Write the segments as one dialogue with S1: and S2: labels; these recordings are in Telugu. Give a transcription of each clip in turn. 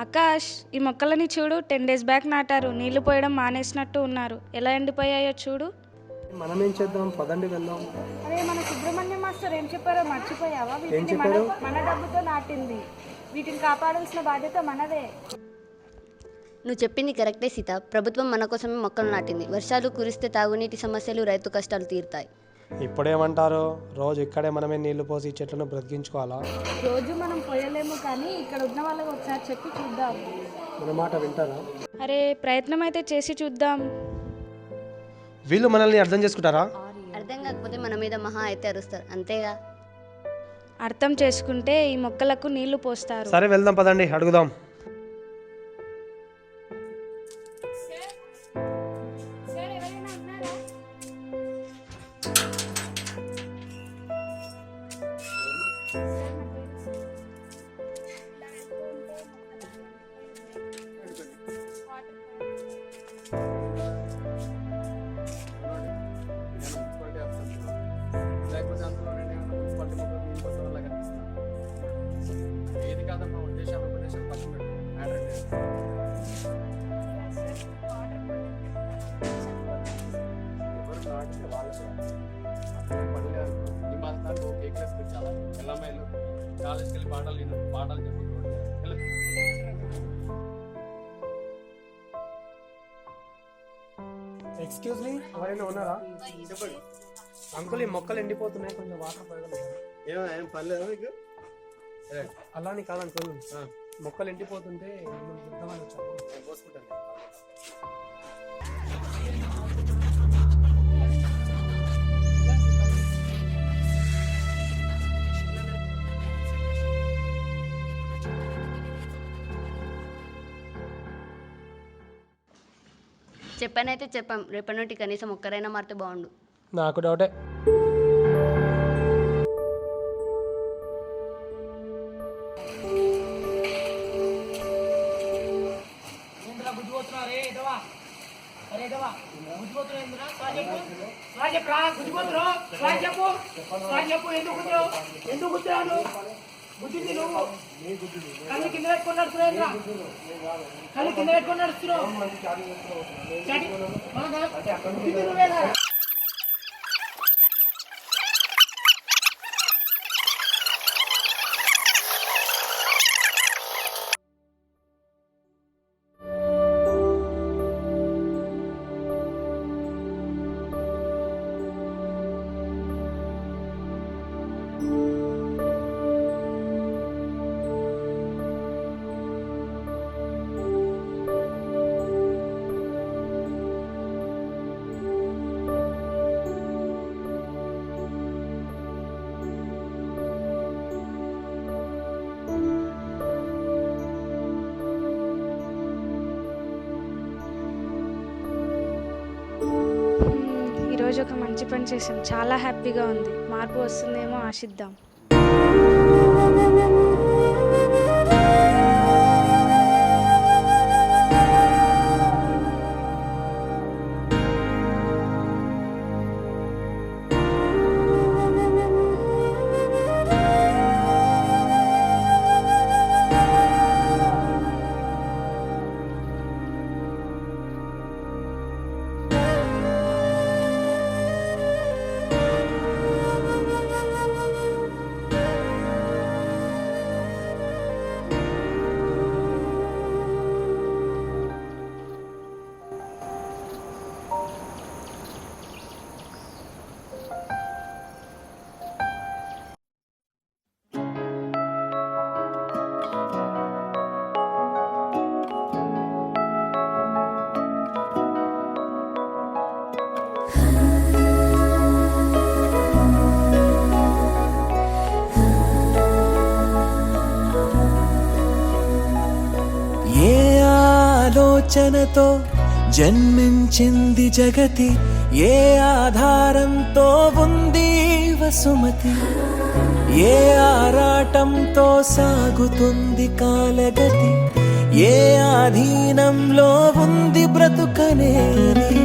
S1: ఆకాష్, ఈ మొక్కలని చూడు, 10 డేస్ బ్యాక్ నాటారు, నీళ్లు పోయడం మానేసినట్టు ఉన్నారు. ఎలా ఎండిపోయాయో చూడు.
S2: మనం ఏం చేద్దాం, పదండి వెళ్దాం.
S1: అరే, మన సుబ్రహ్మణ్యం మాస్టర్ ఏం చెప్పారో మర్చిపోయావా?
S2: ఏం చెప్పారు?
S1: మన డబ్బుతో నాటింది, వీటిని కాపాడాల్సిన బాధ్యత మనదే.
S3: నువ్వు చెప్పింది కరెక్టే సీత. ప్రభుత్వం మన కోసమే మొక్కలు నాటింది. వర్షాలు కురిస్తే తాగునీటి సమస్యలు, రైతు కష్టాలు తీరుతాయి.
S2: ఇప్పుడేమంటారు, రోజు ఇక్కడే మనమే నీళ్లు పోసి చెట్లను బ్రతికించుకోవాలా?
S1: రోజు మనం పోయలేము, కానీ ఇక్కడ ఉన్న వాళ్ళకి ఒకసారి చెప్పి చూద్దాం.
S2: మన మాట వింటారా?
S1: అరే, ప్రయత్నం అయితే చేసి చూద్దాం.
S2: వీళ్ళు మనల్ని అర్థం చేసుకుంటారా?
S3: అర్థం కాకపోతే మన మీద మహా అయితే అరుస్తారు, అంతేగా.
S1: అర్థం చేసుకుంటే ఈ మొక్కలకు నీళ్లు పోస్తారు.
S2: సరే వెళ్దాం, పదండి అడుగుదాం. ఎక్స్క్యూజ్ మీ, ఎవరైనా ఉన్నారా? చెప్పండి అంకుల్, ఈ మొక్కలు ఎండిపోతున్నాయి, కొంచెం వాటర్ పోయగలరా?
S4: ఏం పర్లేదు మీకు?
S2: అలా అని కాదు అంకుల్, మొక్కలు ఎండిపోతుంటే చెప్తామని వచ్చాను.
S3: చెప్పానైతే చెప్పాం, రేపటి నుండి కనీసం ఒక్కరైనా మారితే బాగుండు.
S2: నాకు డౌటే.
S5: కళ్ళు కింద పెట్టుకొని నడుస్తున్నావు, కళ్ళు కింద పెట్టుకొని నడుస్తున్నావు.
S1: ఈరోజు ఒక మంచి పని చేసాం, చాలా హ్యాపీగా ఉంది. మార్పు వస్తుందేమో, ఆశిద్దాం.
S6: ఆలోచనతో జన్మించింది జగతి, ఏ ఆధారంతో ఉంది వసుమతి, ఏ ఆరాటంతో సాగుతుంది కాలగతి, ఏ ఆధీనంలో ఉంది బ్రతుకనేది.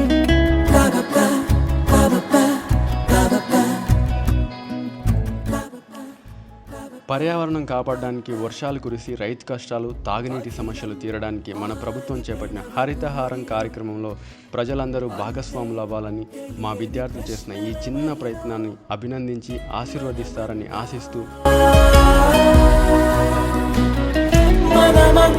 S4: పర్యావరణం కాపాడడానికి, వర్షాలు కురిసి రైతు కష్టాలు, తాగునీటి సమస్యలు తీరడానికి మన ప్రభుత్వం చేపట్టిన హరితహారం కార్యక్రమంలో ప్రజలందరూ భాగస్వాములు అవ్వాలని, మా విద్యార్థులు చేసిన ఈ చిన్న ప్రయత్నాన్ని అభినందించి ఆశీర్వదిస్తారని ఆశిస్తూ
S6: మనమంతా